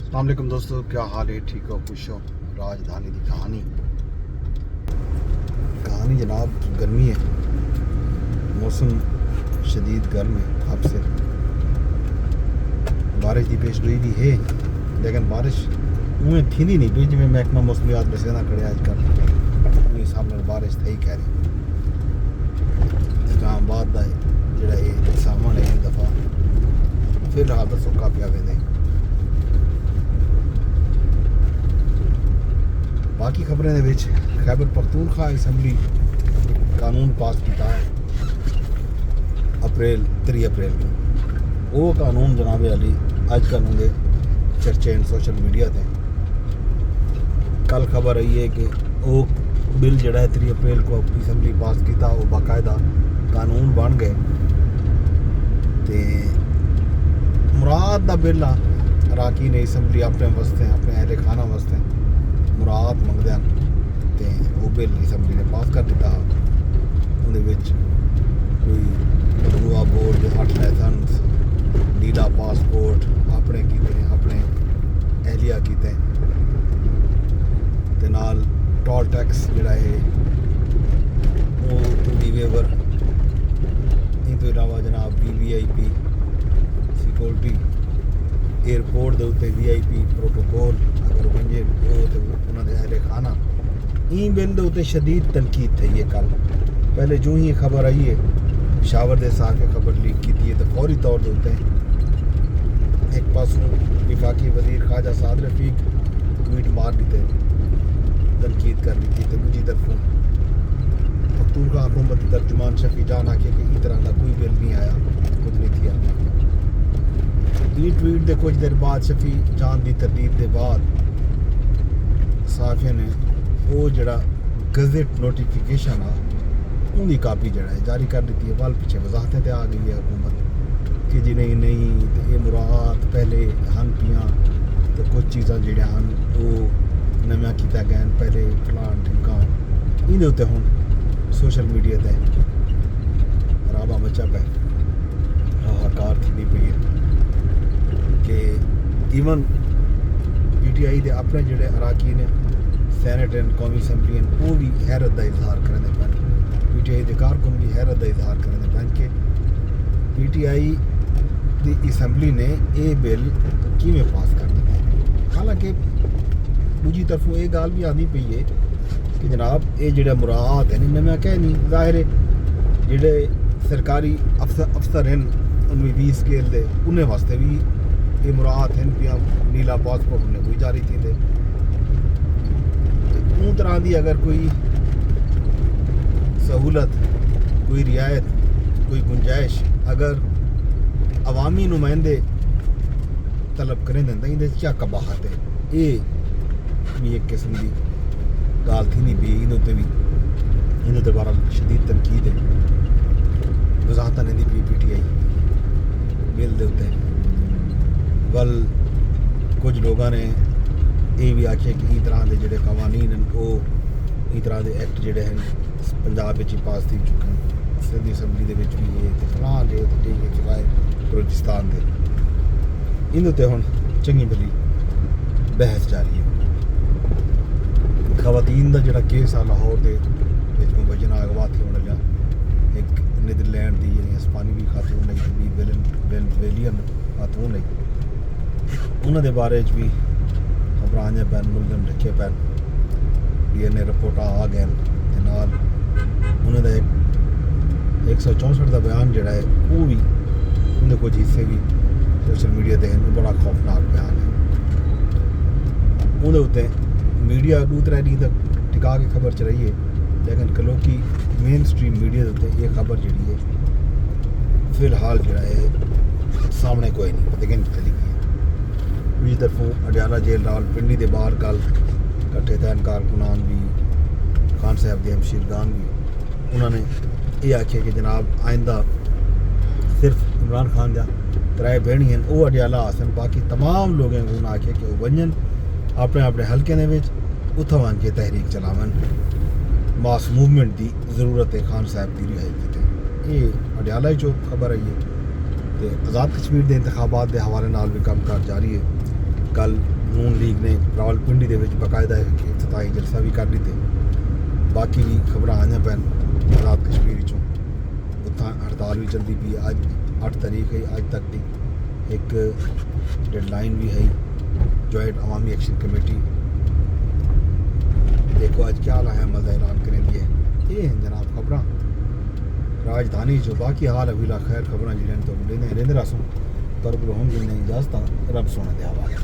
अस्सलाम वालेकुम दोस्तों, क्या हाल है? ठीक हो, खुश हो? राजधानी की कहानी जनाब, गर्मी है, मौसम शदीद गर्म है। अब से बारिश की पेशगोई भी है, लेकिन बारिश उमें थी नहीं पी जिमें महकमा मौसमियात बसे ना करे अजकल उन्हीं हिसाब नाल बारिश थी कह रही। इस्लामाबाद का जोड़ा सामान है इस दफ़ा फिलहाल तो सुक्का पिया वेंदे। बाकी खबरें दे विच खैबर पख्तूनख्वा असैंबली कानून पास किया अप्रैल 3 अप्रैल को। वो कानून जनाब अली अज कानून के चर्चे हैं सोशल मीडिया पे। कल खबर आई है कि वो बिल जड़ा है 3 अप्रैल को असैंबली पास किया, वो बाकायदा कानून बन गए। तो मुराद का बिल आ अराकीन असैंबली अपने वास्ते अपने अहले खाना वास्ते मुराद मंगदे हैं, तो वो बिल असैंबली ने पास कर दिता। उहदे कोई मजमूआ बोर्ड 8 लाइसेंस नीला पासपोर्ट अपने किते अपने एहलिया किते ते नाल टोल टैक्स जोड़ा है वो दी वेवर। इन तो इलावा जनाब VVIP सिक्योरिटी एयरपोर्ट के उत्ते VIP प्रोटोकॉल अगर वंजे वो तो उन्होंने अहले खाना ई बिल के उत्ते शदीद तनकीद थी है। कल पहले जो ही खबर आई है पेशावर के साथ खबर लीक की है तो फौरी तौर के उत्ते एक पासों विफाकी वजीर ख्वाजा साद रफीक ट्वीट मार दीते तनकीद कर दी थी, तो दूसरी तरफों पख्तूनख्वा हुकूमत की तर्जुमान शफी जान आखे कि इस तरह का कोई बिल नहीं आया, कुछ नहीं थी। ये ट्वीट के कुछ देर बाद शफी जान की तरदीद के बाद साफे ने वो जड़ा गजट नोटिफिकेशन आ उनकी कापी जड़ा है जारी कर दी है। वाल पीछे वजाहतें तो आ गई है हुकूमत कि जी नहीं तो ये मुराद पहले हन पियाँ तो कुछ चीज़ां जड़ियां हन वो नव्या किया गया पहले फलान ढिमकान इहदे उत्ते हुण सोशल मीडिया ते राबा मचा पे हाहाकार थी पई है कि इवन PTI के अपने जोड़े अराकीन सैनेट एंड कौमी असैंबली वो भी हैरत का इजहार करें पैन। PTI के कारकुन भी हैरत का इजहार करें पैन कि PTI की असैंबली ने ये बिल किमें पास कर दिया। हालांकि दूजी तरफों ये गाल भी आनी पई है कि जनाब ये जो मुराद है नहीं मैं कह नहीं जाहिर है जोड़े सरकारी अफसर हैं उनमें 20 स्केल दे उन्हें वास्ते भी ये मुराद हैं पिया नीला पासपोर्ट उन्हें कोई जारी थी दे उन तरह की अगर कोई सहूलत कोई रियायत कोई गुंजाइश अगर अवामी नुमाइंदे तलब करें दें तो क्या कबाहत है। ये भी एक किस्म की गाल थी नहीं पी इनते भी इनते बारा शदीद तनकीद है वजाहत नहीं दी PTI बिल दे उत्ते। वल कुछ लोगों ने ये भी आखिया कि इस तरह के जोड़े कवानीन हैं वो इस तरह के एक्ट जोड़े हैं पंजाब में पास थी चुके हैं सिंधी असैंबली के भी ये तो फलान है तो ठीक है चलाए बलोचिस्तान के इन उत्ते हुण चंगी भली बहस जारी है। खवातीन का जोड़ा केस आ लाहौर के मुबैना अगवा थी होने लिया एक नीदरलैंड की जी स्पानी खातून नहीं वेनेजुएलियन खातून नहीं उन्होंने बारे भी खबर आने पैन मुलजम रखे पैन DNA रिपोर्ट आ गए नाल उन्होंने एक 164 का बयान जोड़ा है वो भी उन्हें कुछ हिस्से भी सोशल मीडिया के बड़ा खौफनाक बयान है। उन्हें उत्ते मीडिया दूसरा डी तक टिका के खबर च रही है लेकिन कलो की मेन स्ट्रीम मीडिया के उत्ते ये खबर जी है फिलहाल जोड़ा है सामने कोई नहीं लेकिन चली गई है। दूसरी तरफों अडियाला जेल नाल पिंडी के बाहर कल कट्ठे तैन कारकुनान भी खान साहब के हमशीरगान भी उन्होंने ये आखिया कि जनाब आइंदा सिर्फ इमरान खान का 3 भेणी हैं वो अडियाला आसन बाकी तमाम लोगों को उन्हें आखिया कि वो वंजन अपने अपने हल्के ने उत्थों वन के तहरीक चलावन मास मूवमेंट की जरूरत है खान साहब की रिहाई की। ये अडियाला चो खबर आई है तो आज़ाद कश्मीर के इंतखाबात के हवाले नाल भी काम कार जारी है। कल नून लीग ने रावलपिंडी ਦੇ ਵਿੱਚ ਬਕਾਇਦਾ ਇੱਕ ਇਫਤਤਾਹੀ ਜਲਸਾ ਵੀ ਕਰ ਦਿੱਤੇ ਬਾਕੀ ਵੀ ਖਬਰਾਂ ਆਈਆਂ ਪੈਣ ਆਜ਼ਾਦ ਕਸ਼ਮੀਰ ਵਿੱਚੋਂ ਉੱਥਾਂ ਹੜਤਾਲ ਵੀ ਚੱਲਦੀ ਪਈ ਅੱਜ 8 ਤਾਰੀਖ ਹੈ ਅੱਜ ਤੱਕ ਦੀ ਇੱਕ ਡੈਡਲਾइन भी है जॉइंट अवामी एक्शन कमेटी देखो आज क्या हाल है अमल का ऐलान करें दिए ये हैं जनाब खबर राजधानी जो बाकी हाल अभी खैर खबर जी तो लेने रहंदे रासूं पर हम जिन्हें इजाजत रब सोने दे हवाले।